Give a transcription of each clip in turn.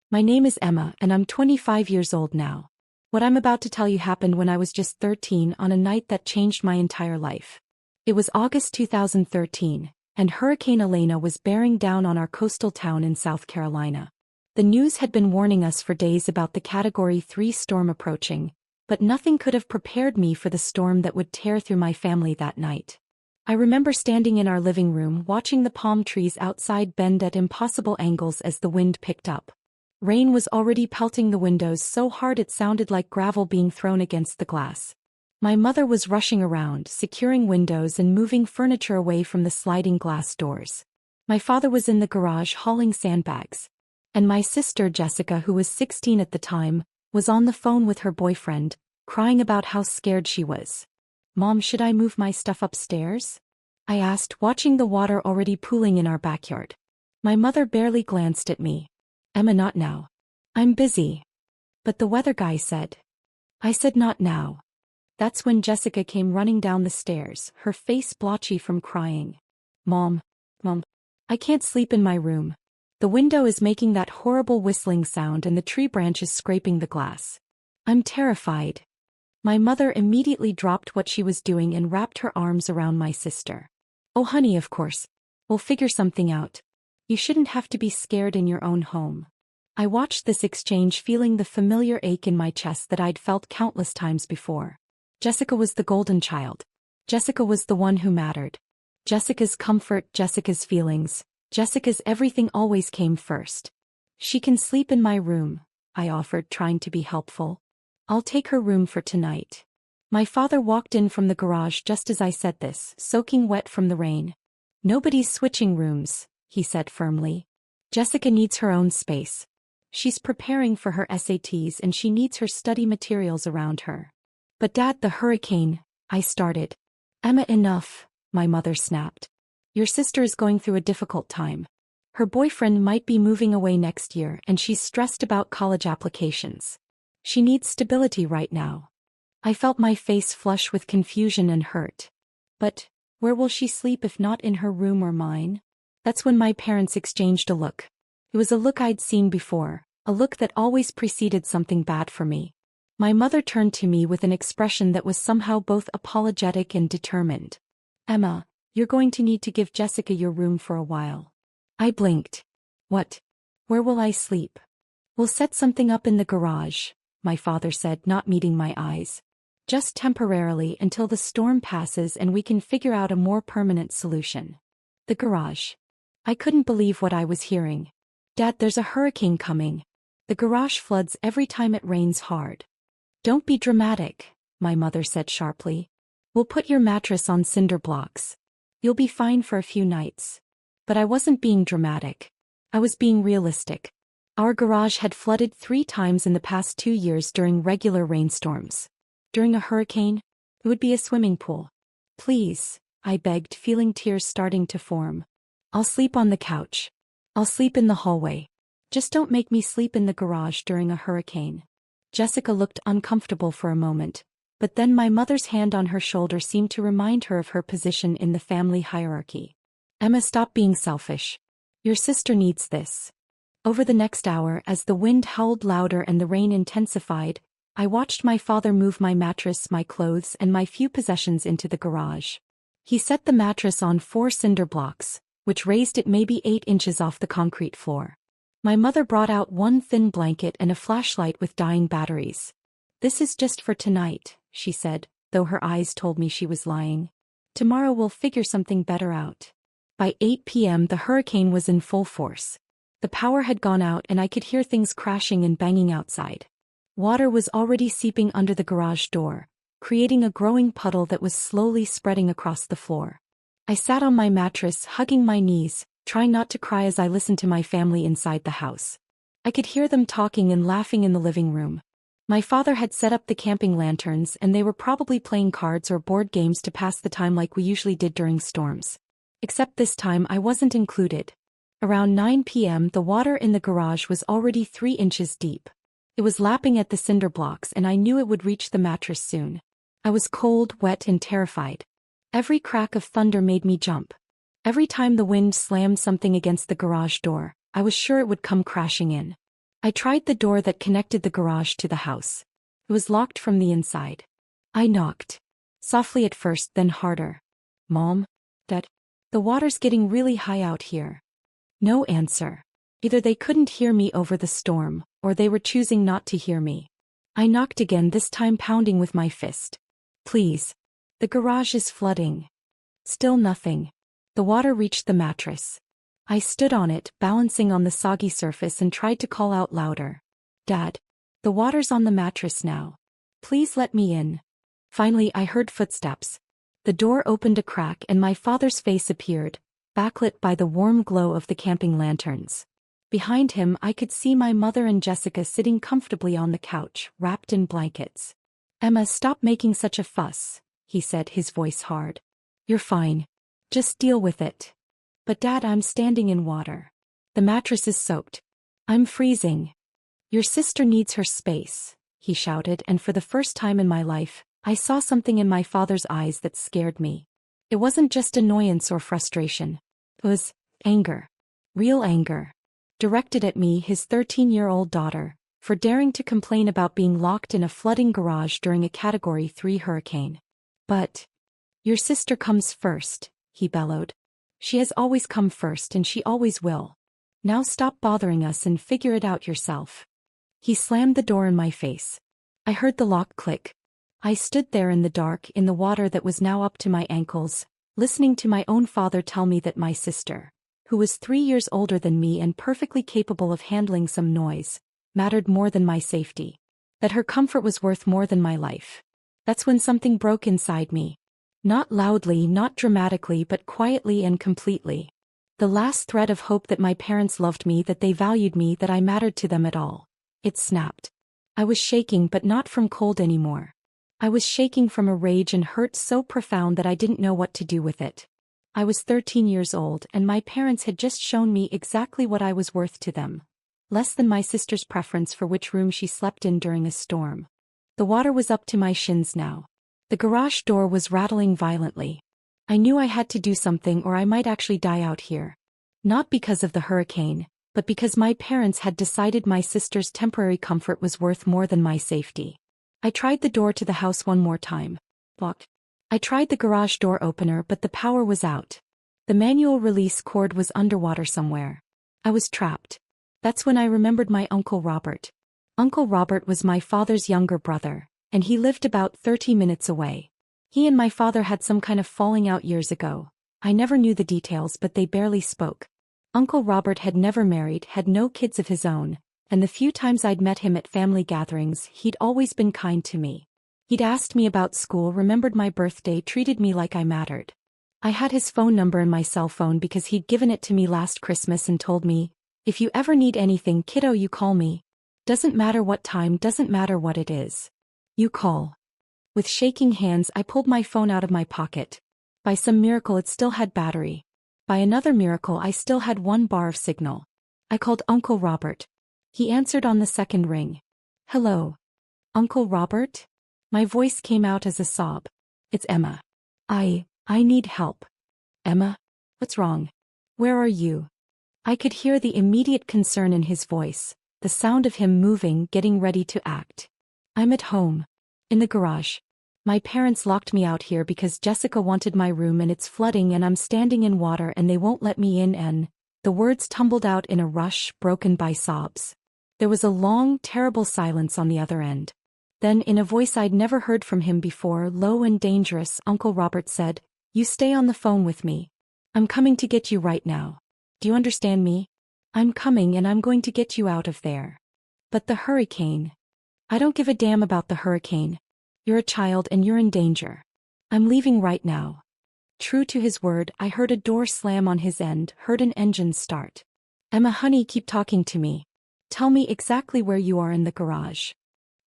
My name is Emma and I'm 25 years old now. What I'm about to tell you happened when I was just 13 on a night that changed my entire life. It was August 2013, and Hurricane Elena was bearing down on our coastal town in South Carolina. The news had been warning us for days about the Category 3 storm approaching, but nothing could have prepared me for the storm that would tear through my family that night. I remember standing in our living room watching the palm trees outside bend at impossible angles as the wind picked up. Rain was already pelting the windows so hard it sounded like gravel being thrown against the glass. My mother was rushing around, securing windows and moving furniture away from the sliding glass doors. My father was in the garage hauling sandbags. And my sister Jessica, who was 16 at the time, was on the phone with her boyfriend, crying about how scared she was. "Mom, should I move my stuff upstairs?" I asked, watching the water already pooling in our backyard. My mother barely glanced at me. "Emma, not now. I'm busy." "But the weather guy said." I said, "Not now." That's when Jessica came running down the stairs, her face blotchy from crying. Mom, I can't sleep in my room. The window is making that horrible whistling sound and the tree branches scraping the glass. I'm terrified." My mother immediately dropped what she was doing and wrapped her arms around my sister. "Oh honey, of course. We'll figure something out. You shouldn't have to be scared in your own home." I watched this exchange, feeling the familiar ache in my chest that I'd felt countless times before. Jessica was the golden child. Jessica was the one who mattered. Jessica's comfort, Jessica's feelings, Jessica's everything always came first. "She can sleep in my room," I offered, trying to be helpful. "I'll take her room for tonight." My father walked in from the garage just as I said this, soaking wet from the rain. "Nobody's switching rooms," he said firmly. "Jessica needs her own space. She's preparing for her SATs and she needs her study materials around her." "But Dad, the hurricane," I started. "Emma, enough," my mother snapped. "Your sister is going through a difficult time. Her boyfriend might be moving away next year and she's stressed about college applications. She needs stability right now." I felt my face flush with confusion and hurt. "But where will she sleep if not in her room or mine?" That's when my parents exchanged a look. It was a look I'd seen before, a look that always preceded something bad for me. My mother turned to me with an expression that was somehow both apologetic and determined. "Emma, you're going to need to give Jessica your room for a while." I blinked. "What? Where will I sleep?" "We'll set something up in the garage," my father said, not meeting my eyes. "Just temporarily until the storm passes and we can figure out a more permanent solution." The garage. I couldn't believe what I was hearing. "Dad, there's a hurricane coming. The garage floods every time it rains hard." "Don't be dramatic," my mother said sharply. "We'll put your mattress on cinder blocks. You'll be fine for a few nights." But I wasn't being dramatic. I was being realistic. Our garage had flooded 3 times in the past 2 years during regular rainstorms. During a hurricane, it would be a swimming pool. "Please," I begged, feeling tears starting to form. "I'll sleep on the couch. I'll sleep in the hallway. Just don't make me sleep in the garage during a hurricane." Jessica looked uncomfortable for a moment, but then my mother's hand on her shoulder seemed to remind her of her position in the family hierarchy. "Emma, stop being selfish. Your sister needs this." Over the next hour, as the wind howled louder and the rain intensified, I watched my father move my mattress, my clothes, and my few possessions into the garage. He set the mattress on 4 cinder blocks, which raised it maybe 8 inches off the concrete floor. My mother brought out one thin blanket and a flashlight with dying batteries. "This is just for tonight," she said, though her eyes told me she was lying. "Tomorrow we'll figure something better out." By 8 p.m. the hurricane was in full force. The power had gone out and I could hear things crashing and banging outside. Water was already seeping under the garage door, creating a growing puddle that was slowly spreading across the floor. I sat on my mattress, hugging my knees, trying not to cry as I listened to my family inside the house. I could hear them talking and laughing in the living room. My father had set up the camping lanterns and they were probably playing cards or board games to pass the time like we usually did during storms. Except this time I wasn't included. Around 9 p.m. the water in the garage was already 3 inches deep. It was lapping at the cinder blocks and I knew it would reach the mattress soon. I was cold, wet, and terrified. Every crack of thunder made me jump. Every time the wind slammed something against the garage door, I was sure it would come crashing in. I tried the door that connected the garage to the house. It was locked from the inside. I knocked. Softly at first, then harder. Mom? Dad? The water's getting really high out here. No answer. Either they couldn't hear me over the storm, or they were choosing not to hear me. I knocked again, this time pounding with my fist. Please. The garage is flooding. Still nothing. The water reached the mattress. I stood on it, balancing on the soggy surface, and tried to call out louder. Dad. The water's on the mattress now. Please let me in. Finally I heard footsteps. The door opened a crack and my father's face appeared, backlit by the warm glow of the camping lanterns. Behind him I could see my mother and Jessica sitting comfortably on the couch, wrapped in blankets. Emma, stop making such a fuss, he said, his voice hard. You're fine. Just deal with it. But Dad, I'm standing in water. The mattress is soaked. I'm freezing. Your sister needs her space, he shouted, and for the first time in my life, I saw something in my father's eyes that scared me. It wasn't just annoyance or frustration. It was anger. Real anger. Directed at me, his 13-year-old daughter, for daring to complain about being locked in a flooding garage during a Category 3 hurricane. But your sister comes first, he bellowed. She has always come first and she always will. Now stop bothering us and figure it out yourself. He slammed the door in my face. I heard the lock click. I stood there in the dark, in the water that was now up to my ankles, listening to my own father tell me that my sister, who was 3 years older than me and perfectly capable of handling some noise, mattered more than my safety. That her comfort was worth more than my life. That's when something broke inside me. Not loudly, not dramatically, but quietly and completely. The last thread of hope that my parents loved me, that they valued me, that I mattered to them at all. It snapped. I was shaking, but not from cold anymore. I was shaking from a rage and hurt so profound that I didn't know what to do with it. I was 13 years old and my parents had just shown me exactly what I was worth to them. Less than my sister's preference for which room she slept in during a storm. The water was up to my shins now. The garage door was rattling violently. I knew I had to do something or I might actually die out here. Not because of the hurricane, but because my parents had decided my sister's temporary comfort was worth more than my safety. I tried the door to the house one more time. Locked. I tried the garage door opener, but the power was out. The manual release cord was underwater somewhere. I was trapped. That's when I remembered my Uncle Robert. Uncle Robert was my father's younger brother, and he lived about 30 minutes away. He and my father had some kind of falling out years ago. I never knew the details, but they barely spoke. Uncle Robert had never married, had no kids of his own, and the few times I'd met him at family gatherings, he'd always been kind to me. He'd asked me about school, remembered my birthday, treated me like I mattered. I had his phone number in my cell phone because he'd given it to me last Christmas and told me, if you ever need anything, kiddo, you call me. Doesn't matter what time, doesn't matter what it is. You call. With shaking hands, I pulled my phone out of my pocket. By some miracle, it still had battery. By another miracle, I still had 1 bar of signal. I called Uncle Robert. He answered on the second ring. Hello. Uncle Robert? My voice came out as a sob. It's Emma. I need help. Emma? What's wrong? Where are you? I could hear the immediate concern in his voice, the sound of him moving, getting ready to act. I'm at home. In the garage. My parents locked me out here because Jessica wanted my room and it's flooding and I'm standing in water and they won't let me in and... The words tumbled out in a rush, broken by sobs. There was a long, terrible silence on the other end. Then, in a voice I'd never heard from him before, low and dangerous, Uncle Robert said, You stay on the phone with me. I'm coming to get you right now. Do you understand me? I'm coming and I'm going to get you out of there. But the hurricane. I don't give a damn about the hurricane. You're a child and you're in danger. I'm leaving right now. True to his word, I heard a door slam on his end, heard an engine start. Emma, honey, keep talking to me. Tell me exactly where you are in the garage.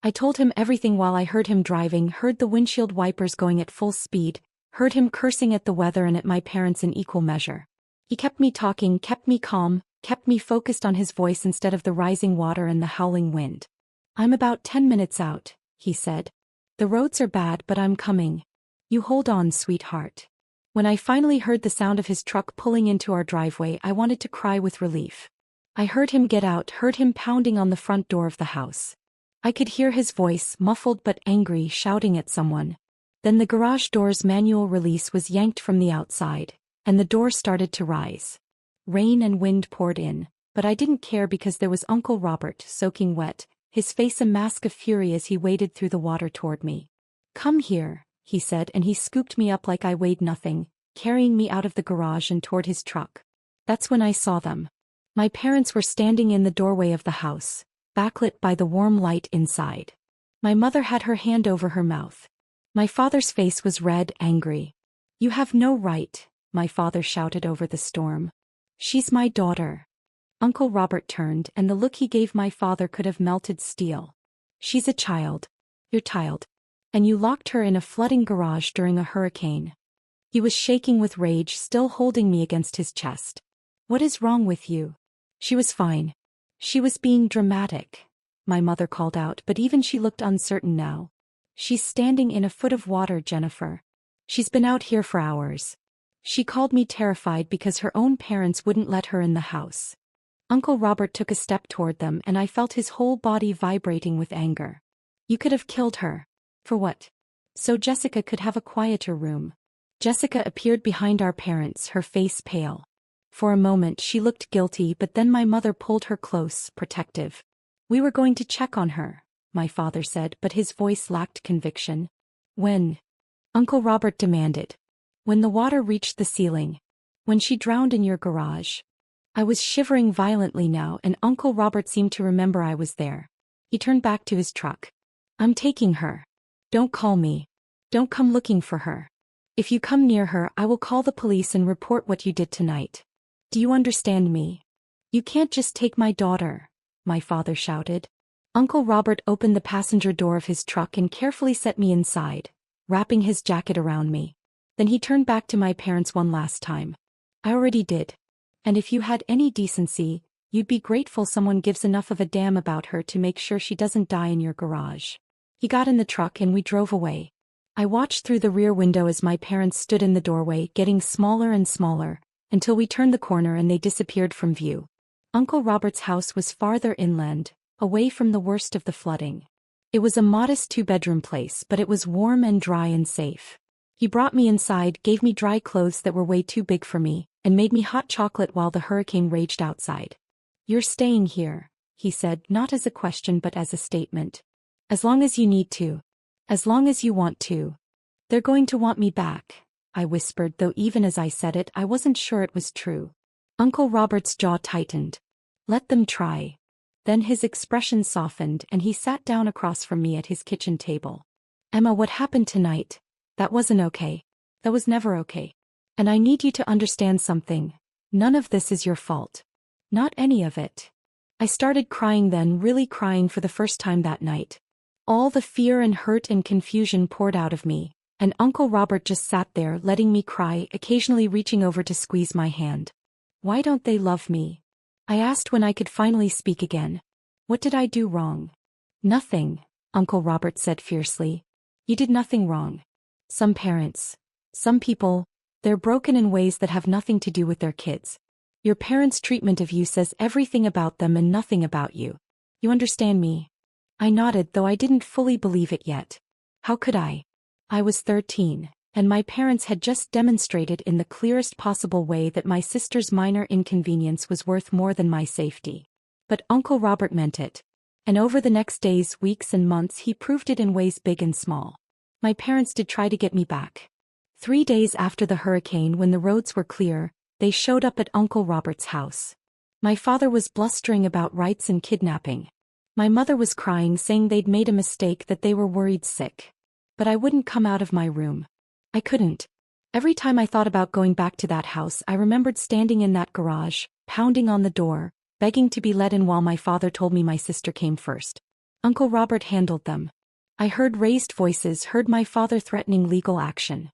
I told him everything while I heard him driving, heard the windshield wipers going at full speed, heard him cursing at the weather and at my parents in equal measure. He kept me talking, kept me calm, kept me focused on his voice instead of the rising water and the howling wind. I'm about 10 minutes out, he said. The roads are bad, but I'm coming. You hold on, sweetheart. When I finally heard the sound of his truck pulling into our driveway, I wanted to cry with relief. I heard him get out, heard him pounding on the front door of the house. I could hear his voice, muffled but angry, shouting at someone. Then the garage door's manual release was yanked from the outside, and the door started to rise. Rain and wind poured in, but I didn't care because there was Uncle Robert, soaking wet, his face a mask of fury as he waded through the water toward me. "Come here," he said, and he scooped me up like I weighed nothing, carrying me out of the garage and toward his truck. That's when I saw them. My parents were standing in the doorway of the house, backlit by the warm light inside. My mother had her hand over her mouth. My father's face was red, angry. "You have no right," my father shouted over the storm. "She's my daughter." Uncle Robert turned, and the look he gave my father could have melted steel. "She's a child. Your child. And you locked her in a flooding garage during a hurricane." He was shaking with rage, still holding me against his chest. "What is wrong with you?" "She was fine. She was being dramatic," my mother called out, but even she looked uncertain now. "She's standing in a foot of water, Jennifer. She's been out here for hours." She called me, terrified because her own parents wouldn't let her in the house. Uncle Robert took a step toward them, and I felt his whole body vibrating with anger. "You could have killed her. For what? So Jessica could have a quieter room." Jessica appeared behind our parents, her face pale. For a moment she looked guilty, but then my mother pulled her close, protective. "We were going to check on her," my father said, but his voice lacked conviction. "When?" Uncle Robert demanded. "When the water reached the ceiling. When she drowned in your garage." I was shivering violently now, and Uncle Robert seemed to remember I was there. He turned back to his truck. "I'm taking her. Don't call me. Don't come looking for her. If you come near her, I will call the police and report what you did tonight. Do you understand me? You can't just take my daughter," my father shouted. Uncle Robert opened the passenger door of his truck and carefully set me inside, wrapping his jacket around me. Then he turned back to my parents one last time. "I already did. And if you had any decency, you'd be grateful someone gives enough of a damn about her to make sure she doesn't die in your garage." He got in the truck and we drove away. I watched through the rear window as my parents stood in the doorway, getting smaller and smaller, until we turned the corner and they disappeared from view. Uncle Robert's house was farther inland, away from the worst of the flooding. It was a modest 2-bedroom place, but it was warm and dry and safe. He brought me inside, gave me dry clothes that were way too big for me, and made me hot chocolate while the hurricane raged outside. "You're staying here," he said, not as a question but as a statement. "As long as you need to. As long as you want to." "They're going to want me back," I whispered, though even as I said it I wasn't sure it was true. Uncle Robert's jaw tightened. "Let them try." Then his expression softened and he sat down across from me at his kitchen table. "Emma, what happened tonight? That wasn't okay. That was never okay. And I need you to understand something. None of this is your fault. Not any of it." I started crying then, really crying for the first time that night. All the fear and hurt and confusion poured out of me, and Uncle Robert just sat there letting me cry, occasionally reaching over to squeeze my hand. "Why don't they love me?" I asked when I could finally speak again. "What did I do wrong?" "Nothing," Uncle Robert said fiercely. "You did nothing wrong. Some parents, some people, they're broken in ways that have nothing to do with their kids. Your parents' treatment of you says everything about them and nothing about you. You understand me?" I nodded, though I didn't fully believe it yet. How could I? I was 13, and my parents had just demonstrated in the clearest possible way that my sister's minor inconvenience was worth more than my safety. But Uncle Robert meant it. And over the next days, weeks and months he proved it in ways big and small. My parents did try to get me back. 3 days after the hurricane, when the roads were clear, they showed up at Uncle Robert's house. My father was blustering about rights and kidnapping. My mother was crying, saying they'd made a mistake, that they were worried sick. But I wouldn't come out of my room. I couldn't. Every time I thought about going back to that house, I remembered standing in that garage, pounding on the door, begging to be let in while my father told me my sister came first. Uncle Robert handled them. I heard raised voices, heard my father threatening legal action.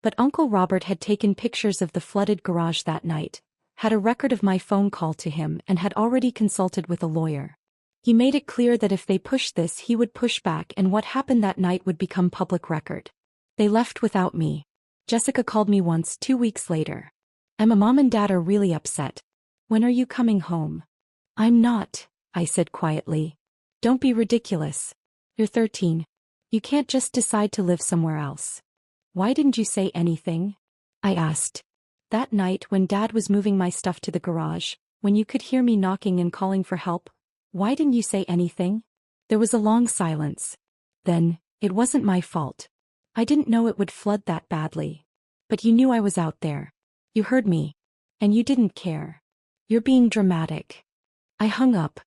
But Uncle Robert had taken pictures of the flooded garage that night, had a record of my phone call to him, and had already consulted with a lawyer. He made it clear that if they pushed this, he would push back, and what happened that night would become public record. They left without me. Jessica called me once 2 weeks later. "Emma, Mom and Dad are really upset. When are you coming home?" I'm not, I said quietly. Don't be ridiculous. You're 13. You can't just decide to live somewhere else. Why didn't you say anything? I asked. That night when Dad was moving my stuff to the garage, when you could hear me knocking and calling for help, why didn't you say anything? There was a long silence. Then, it wasn't my fault. I didn't know it would flood that badly. But you knew I was out there. You heard me. And you didn't care. You're being dramatic. I hung up.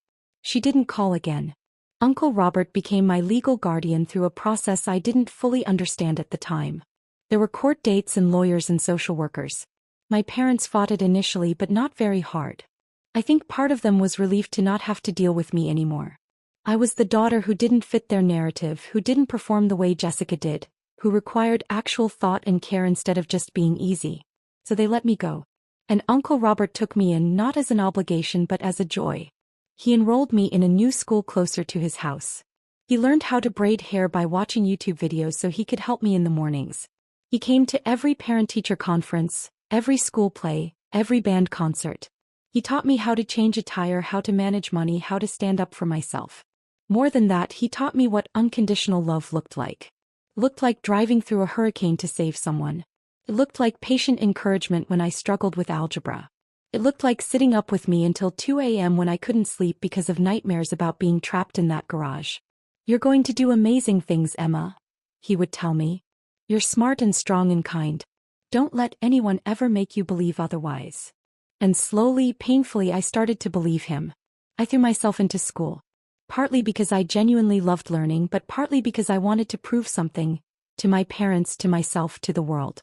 She didn't call again. Uncle Robert became my legal guardian through a process I didn't fully understand at the time. There were court dates and lawyers and social workers. My parents fought it initially but not very hard. I think part of them was relief to not have to deal with me anymore. I was the daughter who didn't fit their narrative, who didn't perform the way Jessica did, who required actual thought and care instead of just being easy. So they let me go. And Uncle Robert took me in not as an obligation but as a joy. He enrolled me in a new school closer to his house. He learned how to braid hair by watching YouTube videos so he could help me in the mornings. He came to every parent-teacher conference, every school play, every band concert. He taught me how to change a tire, how to manage money, how to stand up for myself. More than that, he taught me what unconditional love looked like. It looked like driving through a hurricane to save someone. It looked like patient encouragement when I struggled with algebra. It looked like sitting up with me until 2 a.m. when I couldn't sleep because of nightmares about being trapped in that garage. You're going to do amazing things, Emma, he would tell me. You're smart and strong and kind. Don't let anyone ever make you believe otherwise. And slowly, painfully, I started to believe him. I threw myself into school. Partly because I genuinely loved learning, but partly because I wanted to prove something, to my parents, to myself, to the world.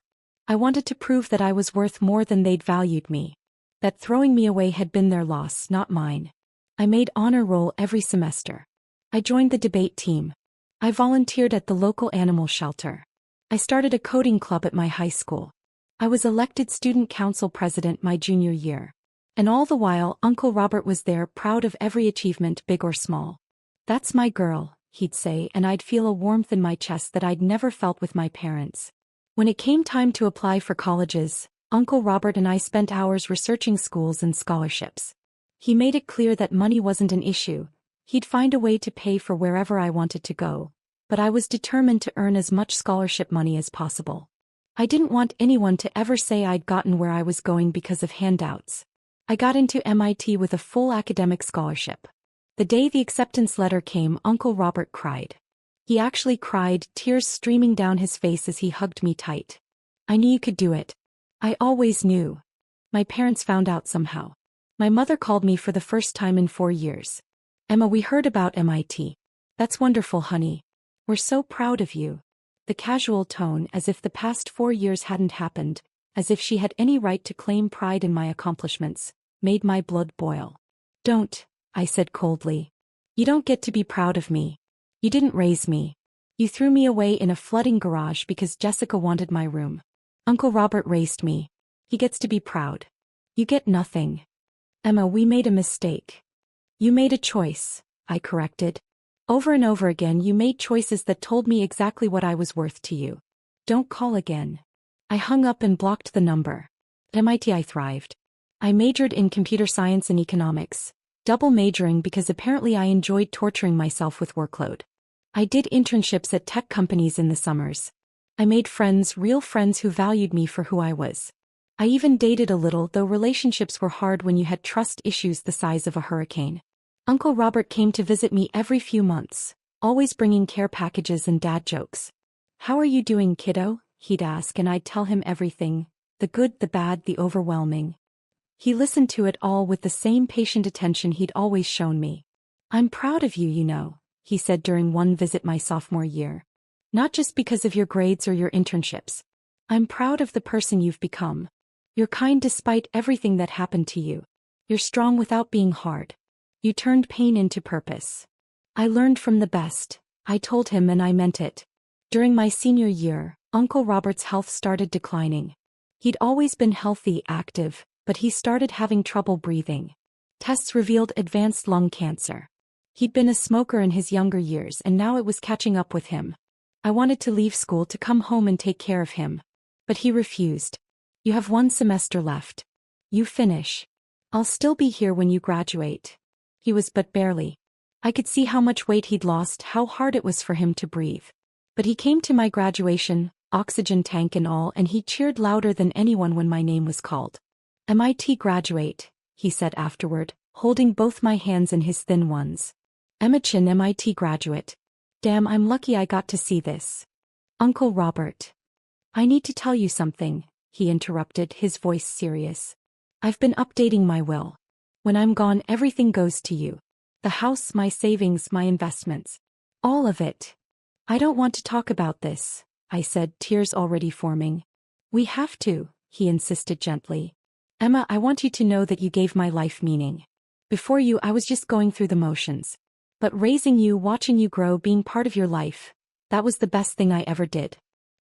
I wanted to prove that I was worth more than they'd valued me. That throwing me away had been their loss, not mine. I made honor roll every semester. I joined the debate team. I volunteered at the local animal shelter. I started a coding club at my high school. I was elected student council president my junior year. And all the while, Uncle Robert was there, proud of every achievement, big or small. That's my girl, he'd say, and I'd feel a warmth in my chest that I'd never felt with my parents. When it came time to apply for colleges, Uncle Robert and I spent hours researching schools and scholarships. He made it clear that money wasn't an issue. He'd find a way to pay for wherever I wanted to go. But I was determined to earn as much scholarship money as possible. I didn't want anyone to ever say I'd gotten where I was going because of handouts. I got into MIT with a full academic scholarship. The day the acceptance letter came, Uncle Robert cried. He actually cried, tears streaming down his face as he hugged me tight. I knew you could do it. I always knew. My parents found out somehow. My mother called me for the first time in 4 years. Emma, we heard about MIT. That's wonderful, honey. We're so proud of you. The casual tone, as if the past 4 years hadn't happened, as if she had any right to claim pride in my accomplishments, made my blood boil. Don't, I said coldly. You don't get to be proud of me. You didn't raise me. You threw me away in a flooding garage because Jessica wanted my room. Uncle Robert raised me. He gets to be proud. You get nothing. Emma, we made a mistake. You made a choice, I corrected. Over and over again you made choices that told me exactly what I was worth to you. Don't call again. I hung up and blocked the number. At MIT I thrived. I majored in computer science and economics, double majoring because apparently I enjoyed torturing myself with workload. I did internships at tech companies in the summers. I made friends, real friends who valued me for who I was. I even dated a little, though relationships were hard when you had trust issues the size of a hurricane. Uncle Robert came to visit me every few months, always bringing care packages and dad jokes. How are you doing, kiddo? He'd ask, and I'd tell him everything, the good, the bad, the overwhelming. He listened to it all with the same patient attention he'd always shown me. I'm proud of you, you know, he said during one visit my sophomore year. Not just because of your grades or your internships. I'm proud of the person you've become. You're kind despite everything that happened to you. You're strong without being hard. You turned pain into purpose. I learned from the best, I told him, and I meant it. During my senior year, Uncle Robert's health started declining. He'd always been healthy, active, but he started having trouble breathing. Tests revealed advanced lung cancer. He'd been a smoker in his younger years and now it was catching up with him. I wanted to leave school to come home and take care of him. But he refused. You have 1 semester left. You finish. I'll still be here when you graduate. He was but barely. I could see how much weight he'd lost, how hard it was for him to breathe. But he came to my graduation, oxygen tank and all, and he cheered louder than anyone when my name was called. "MIT graduate," he said afterward, holding both my hands in his thin ones. "Emma Chin, MIT graduate. Damn, I'm lucky I got to see this." "Uncle Robert. I need to tell you something," he interrupted, his voice serious. "I've been updating my will. When I'm gone, everything goes to you. The house, my savings, my investments. All of it." "I don't want to talk about this," I said, tears already forming. "We have to," he insisted gently. "Emma, I want you to know that you gave my life meaning. Before you, I was just going through the motions. But raising you, watching you grow, being part of your life, that was the best thing I ever did.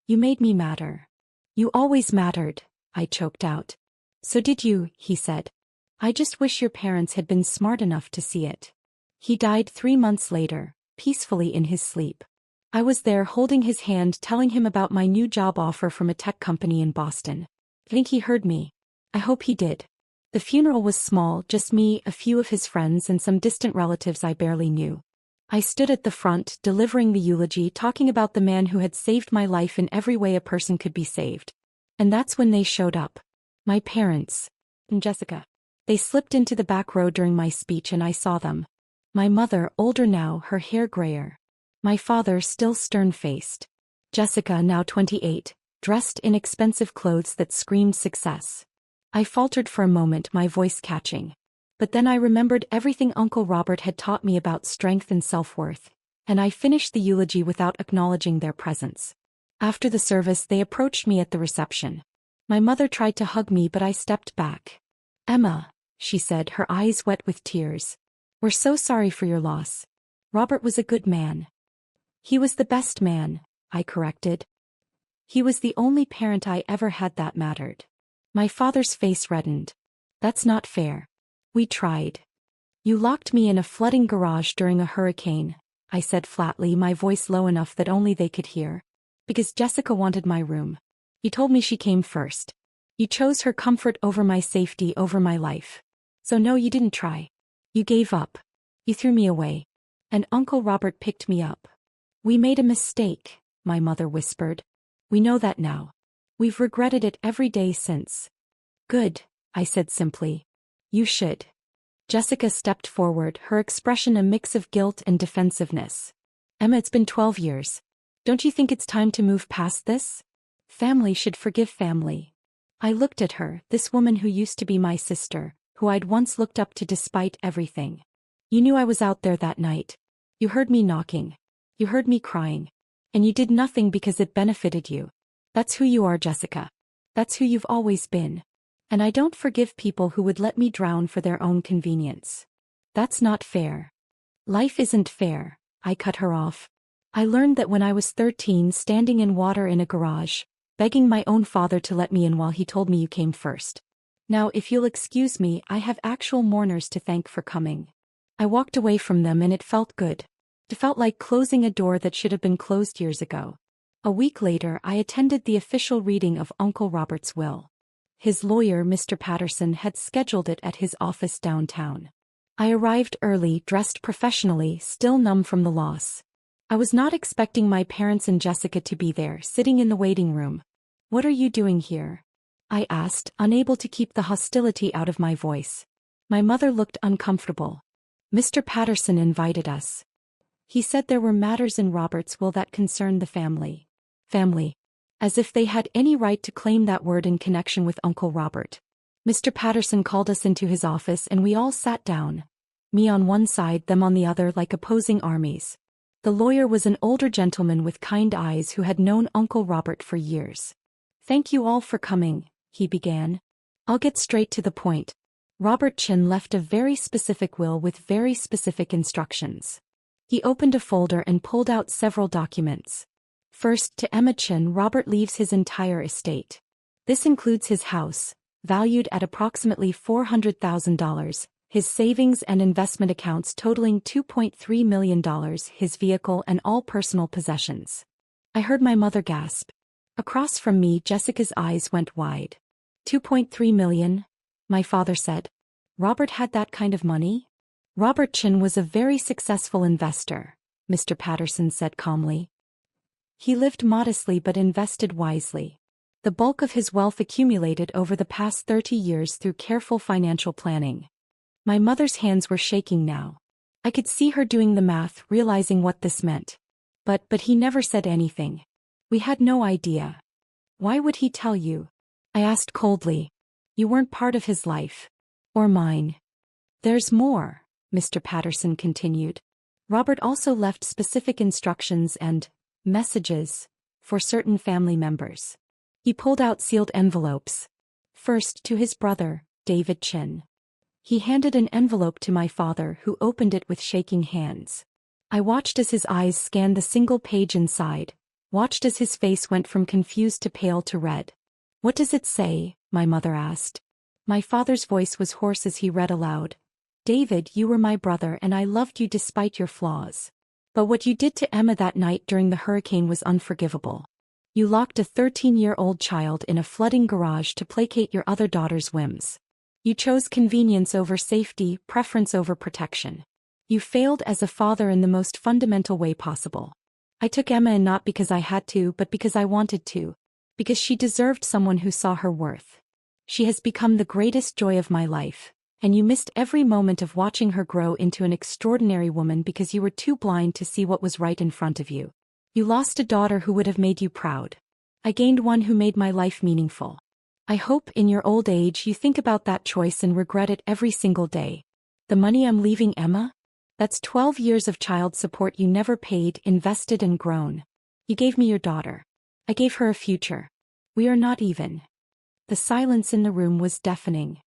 You made me matter." "You always mattered," I choked out. "So did you," he said. "I just wish your parents had been smart enough to see it." He died 3 months later, peacefully in his sleep. I was there holding his hand, telling him about my new job offer from a tech company in Boston. I think he heard me. I hope he did. The funeral was small, just me, a few of his friends, and some distant relatives I barely knew. I stood at the front, delivering the eulogy, talking about the man who had saved my life in every way a person could be saved. And that's when they showed up. My parents. And Jessica. They slipped into the back row during my speech and I saw them. My mother, older now, her hair grayer. My father, still stern-faced. Jessica, now 28, dressed in expensive clothes that screamed success. I faltered for a moment, my voice catching. But then I remembered everything Uncle Robert had taught me about strength and self-worth, and I finished the eulogy without acknowledging their presence. After the service, they approached me at the reception. My mother tried to hug me, but I stepped back. "Emma," she said, her eyes wet with tears. "We're so sorry for your loss. Robert was a good man." "He was the best man," I corrected. "He was the only parent I ever had that mattered." My father's face reddened. "That's not fair. We tried. You locked me in a flooding garage during a hurricane," I said flatly, my voice low enough that only they could hear. "Because Jessica wanted my room. You told me she came first. You chose her comfort over my safety, over my life. So no, you didn't try. You gave up. You threw me away. And Uncle Robert picked me up." "We made a mistake," my mother whispered. "We know that now. We've regretted it every day since." "Good," I said simply. "You should." Jessica stepped forward, her expression a mix of guilt and defensiveness. "Emma, it's been 12 years. Don't you think it's time to move past this? Family should forgive family." I looked at her, this woman who used to be my sister, who I'd once looked up to despite everything. "You knew I was out there that night. You heard me knocking. You heard me crying. And you did nothing because it benefited you. That's who you are, Jessica. That's who you've always been. And I don't forgive people who would let me drown for their own convenience. That's not fair." "Life isn't fair," I cut her off. "I learned that when I was 13, standing in water in a garage, begging my own father to let me in while he told me you came first. Now, if you'll excuse me, I have actual mourners to thank for coming." I walked away from them and it felt good. It felt like closing a door that should have been closed years ago. A week later, I attended the official reading of Uncle Robert's will. His lawyer, Mr. Patterson, had scheduled it at his office downtown. I arrived early, dressed professionally, still numb from the loss. I was not expecting my parents and Jessica to be there, sitting in the waiting room. "What are you doing here?" I asked, unable to keep the hostility out of my voice. My mother looked uncomfortable. "Mr. Patterson invited us. He said there were matters in Robert's will that concerned the family." Family. As if they had any right to claim that word in connection with Uncle Robert. Mr. Patterson called us into his office and we all sat down. Me on one side, them on the other, like opposing armies. The lawyer was an older gentleman with kind eyes who had known Uncle Robert for years. "Thank you all for coming," he began. "I'll get straight to the point. Robert Chin left a very specific will with very specific instructions." He opened a folder and pulled out several documents. "First, to Emma Chin, Robert leaves his entire estate. This includes his house, valued at approximately $400,000, his savings and investment accounts totaling $2.3 million, his vehicle and all personal possessions." I heard my mother gasp. Across from me, Jessica's eyes went wide. $2.3 million? My father said. Robert had that kind of money? Robert Chin was a very successful investor, Mr. Patterson said calmly. He lived modestly but invested wisely. The bulk of his wealth accumulated over the past 30 years through careful financial planning. My mother's hands were shaking now. I could see her doing the math, realizing what this meant. But he never said anything. We had no idea. Why would he tell you? I asked coldly. You weren't part of his life. Or mine. There's more, Mr. Patterson continued. Robert also left specific instructions and messages for certain family members. He pulled out sealed envelopes. First to his brother, David Chin. He handed an envelope to my father, who opened it with shaking hands. I watched as his eyes scanned the single page inside, watched as his face went from confused to pale to red. What does it say? My mother asked. My father's voice was hoarse as he read aloud. David, you were my brother and I loved you despite your flaws. But what you did to Emma that night during the hurricane was unforgivable. You locked a 13-year-old child in a flooding garage to placate your other daughter's whims. You chose convenience over safety, preference over protection. You failed as a father in the most fundamental way possible. I took Emma in not because I had to, but because I wanted to. Because she deserved someone who saw her worth. She has become the greatest joy of my life, and you missed every moment of watching her grow into an extraordinary woman because you were too blind to see what was right in front of you. You lost a daughter who would have made you proud. I gained one who made my life meaningful. I hope in your old age you think about that choice and regret it every single day. The money I'm leaving Emma? That's 12 years of child support you never paid, invested and grown. You gave me your daughter. I gave her a future. We are not even. The silence in the room was deafening.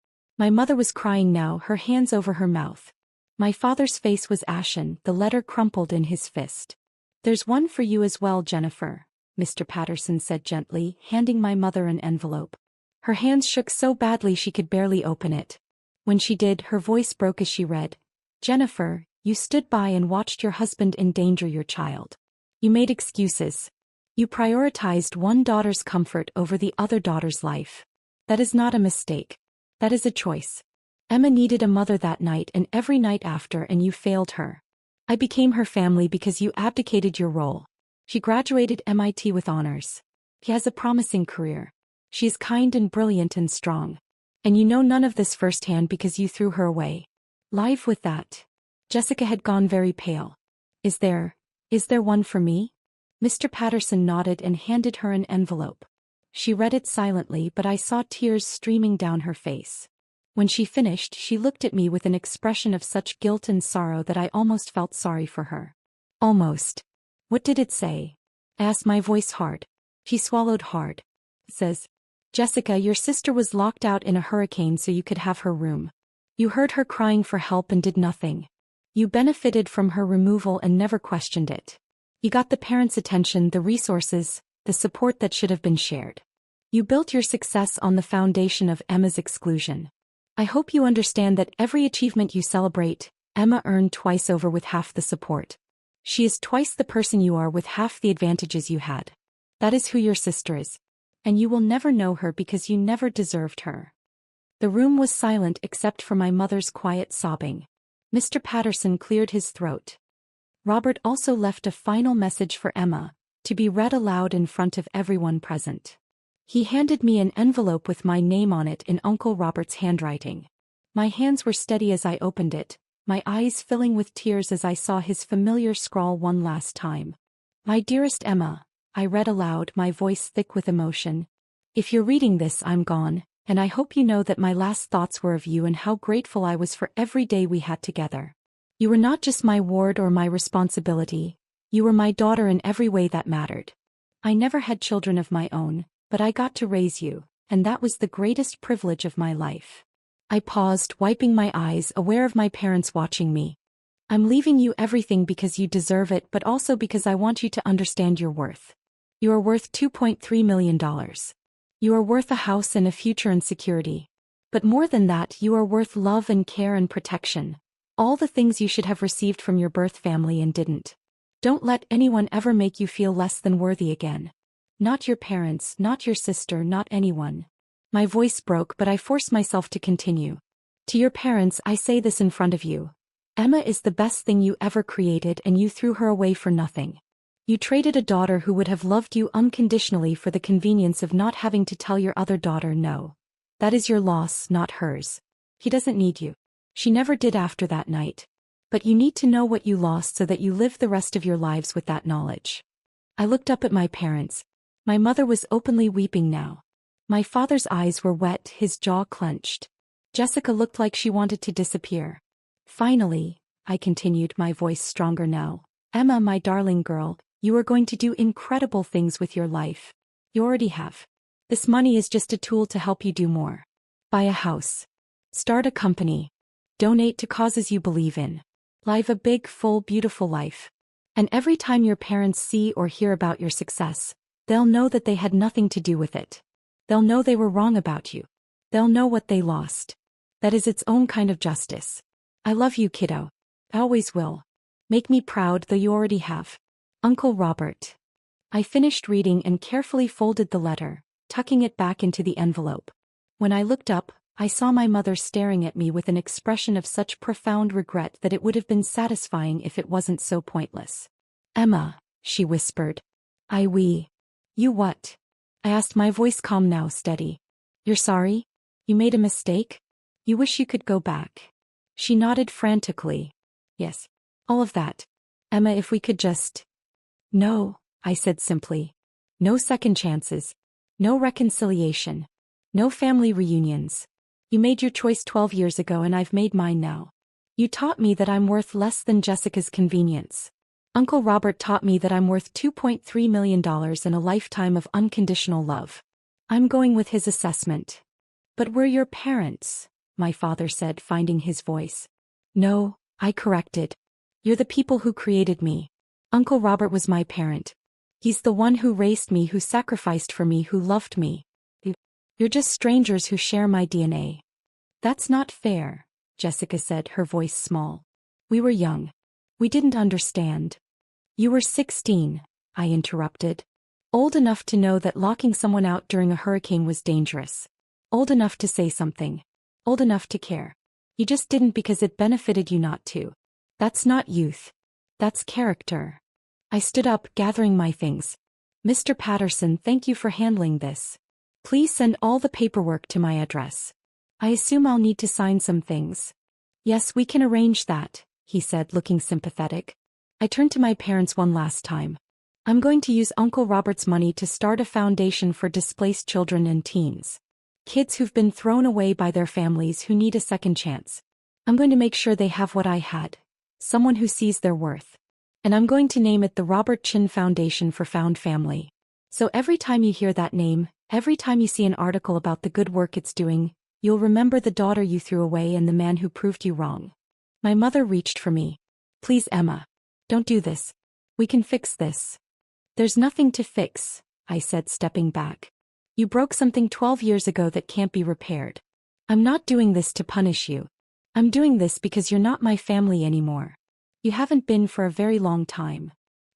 My mother was crying now, her hands over her mouth. My father's face was ashen, the letter crumpled in his fist. There's one for you as well, Jennifer, Mr. Patterson said gently, handing my mother an envelope. Her hands shook so badly she could barely open it. When she did, her voice broke as she read, Jennifer, you stood by and watched your husband endanger your child. You made excuses. You prioritized one daughter's comfort over the other daughter's life. That is not a mistake. That is a choice. Emma needed a mother that night and every night after, and you failed her. I became her family because you abdicated your role. She graduated MIT with honors. She has a promising career. She is kind and brilliant and strong. And you know none of this firsthand because you threw her away. Live with that. Jessica had gone very pale. Is there one for me? Mr. Patterson nodded and handed her an envelope. She read it silently, but I saw tears streaming down her face. When she finished, she looked at me with an expression of such guilt and sorrow that I almost felt sorry for her. Almost. What did it say? I asked, my voice hard. She swallowed hard. It says, Jessica, your sister was locked out in a hurricane so you could have her room. You heard her crying for help and did nothing. You benefited from her removal and never questioned it. You got the parents' attention, the resources, the support that should have been shared. You built your success on the foundation of Emma's exclusion. I hope you understand that every achievement you celebrate, Emma earned twice over with half the support. She is twice the person you are with half the advantages you had. That is who your sister is. And you will never know her because you never deserved her. The room was silent except for my mother's quiet sobbing. Mr. Patterson cleared his throat. Robert also left a final message for Emma, to be read aloud in front of everyone present. He handed me an envelope with my name on it in Uncle Robert's handwriting. My hands were steady as I opened it, my eyes filling with tears as I saw his familiar scrawl one last time. My dearest Emma, I read aloud, my voice thick with emotion. If you're reading this, I'm gone, and I hope you know that my last thoughts were of you and how grateful I was for every day we had together. You were not just my ward or my responsibility, you were my daughter in every way that mattered. I never had children of my own, but I got to raise you, and that was the greatest privilege of my life. I paused, wiping my eyes, aware of my parents watching me. I'm leaving you everything because you deserve it, but also because I want you to understand your worth. You are worth $2.3 million. You are worth a house and a future and security. But more than that, you are worth love and care and protection. All the things you should have received from your birth family and didn't. Don't let anyone ever make you feel less than worthy again. Not your parents, not your sister, not anyone. My voice broke, but I forced myself to continue. To your parents, I say this in front of you. Emma is the best thing you ever created and you threw her away for nothing. You traded a daughter who would have loved you unconditionally for the convenience of not having to tell your other daughter no. That is your loss, not hers. He doesn't need you. She never did after that night. But you need to know what you lost so that you live the rest of your lives with that knowledge. I looked up at my parents. My mother was openly weeping now. My father's eyes were wet, his jaw clenched. Jessica looked like she wanted to disappear. Finally, I continued, my voice stronger now. Emma, my darling girl, you are going to do incredible things with your life. You already have. This money is just a tool to help you do more. Buy a house. Start a company. Donate to causes you believe in. Live a big, full, beautiful life. And every time your parents see or hear about your success, they'll know that they had nothing to do with it. They'll know they were wrong about you. They'll know what they lost. That is its own kind of justice. I love you, kiddo. I always will. Make me proud, though you already have. Uncle Robert. I finished reading and carefully folded the letter, tucking it back into the envelope. When I looked up, I saw my mother staring at me with an expression of such profound regret that it would have been satisfying if it wasn't so pointless. Emma, she whispered. You what? I asked, my voice calm now, steady. You're sorry? You made a mistake? You wish you could go back? She nodded frantically. Yes. All of that. Emma, if we could just... No, I said simply. No second chances. No reconciliation. No family reunions. You made your choice 12 years ago and I've made mine now. You taught me that I'm worth less than Jessica's convenience. Uncle Robert taught me that I'm worth $2.3 million and a lifetime of unconditional love. I'm going with his assessment. But we're your parents, my father said, finding his voice. No, I corrected. You're the people who created me. Uncle Robert was my parent. He's the one who raised me, who sacrificed for me, who loved me. You're just strangers who share my DNA. That's not fair, Jessica said, her voice small. We were young. We didn't understand. You were 16, I interrupted. Old enough to know that locking someone out during a hurricane was dangerous. Old enough to say something. Old enough to care. You just didn't because it benefited you not to. That's not youth. That's character. I stood up, gathering my things. Mr. Patterson, thank you for handling this. Please send all the paperwork to my address. I assume I'll need to sign some things. Yes, we can arrange that, he said, looking sympathetic. I turned to my parents one last time. I'm going to use Uncle Robert's money to start a foundation for displaced children and teens. Kids who've been thrown away by their families who need a second chance. I'm going to make sure they have what I had. Someone who sees their worth. And I'm going to name it the Robert Chin Foundation for Found Family. So every time you hear that name, every time you see an article about the good work it's doing, you'll remember the daughter you threw away and the man who proved you wrong. My mother reached for me. Please, Emma. Don't do this. We can fix this. There's nothing to fix, I said, stepping back. You broke something 12 years ago that can't be repaired. I'm not doing this to punish you. I'm doing this because you're not my family anymore. You haven't been for a very long time.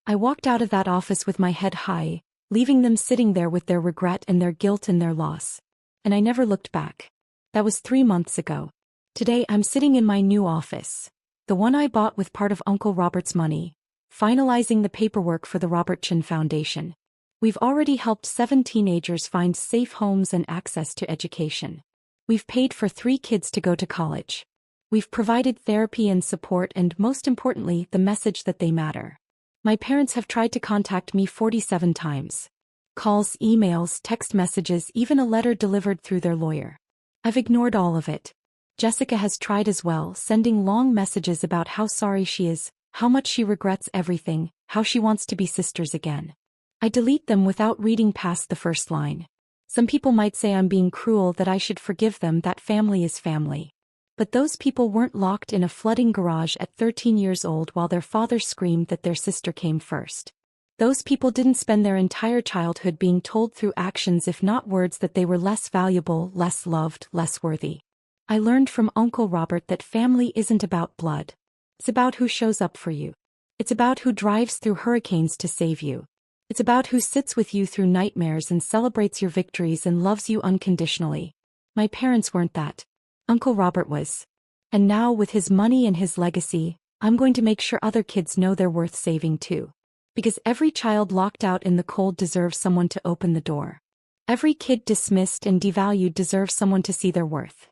I walked out of that office with my head high, leaving them sitting there with their regret and their guilt and their loss. And I never looked back. That was 3 months ago. Today I'm sitting in my new office, the one I bought with part of Uncle Robert's money, finalizing the paperwork for the Robert Chin Foundation. We've already helped 7 teenagers find safe homes and access to education. We've paid for 3 kids to go to college. We've provided therapy and support and, most importantly, the message that they matter. My parents have tried to contact me 47 times. Calls, emails, text messages, even a letter delivered through their lawyer. I've ignored all of it. Jessica has tried as well, sending long messages about how sorry she is, how much she regrets everything, how she wants to be sisters again. I delete them without reading past the first line. Some people might say I'm being cruel, that I should forgive them, that family is family. But those people weren't locked in a flooding garage at 13 years old while their father screamed that their sister came first. Those people didn't spend their entire childhood being told through actions, if not words, that they were less valuable, less loved, less worthy. I learned from Uncle Robert that family isn't about blood. It's about who shows up for you. It's about who drives through hurricanes to save you. It's about who sits with you through nightmares and celebrates your victories and loves you unconditionally. My parents weren't that. Uncle Robert was. And now with his money and his legacy, I'm going to make sure other kids know they're worth saving too. Because every child locked out in the cold deserves someone to open the door. Every kid dismissed and devalued deserves someone to see their worth.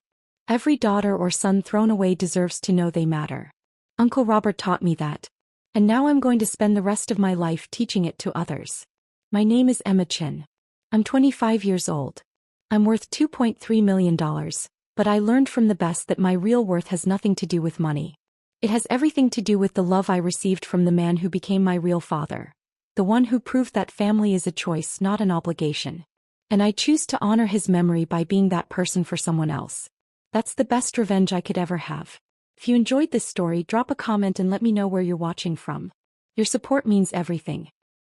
Every daughter or son thrown away deserves to know they matter. Uncle Robert taught me that. And now I'm going to spend the rest of my life teaching it to others. My name is Emma Chin. I'm 25 years old. I'm worth $2.3 million, but I learned from the best that my real worth has nothing to do with money. It has everything to do with the love I received from the man who became my real father. The one who proved that family is a choice, not an obligation. And I choose to honor his memory by being that person for someone else. That's the best revenge I could ever have. If you enjoyed this story, drop a comment and let me know where you're watching from. Your support means everything.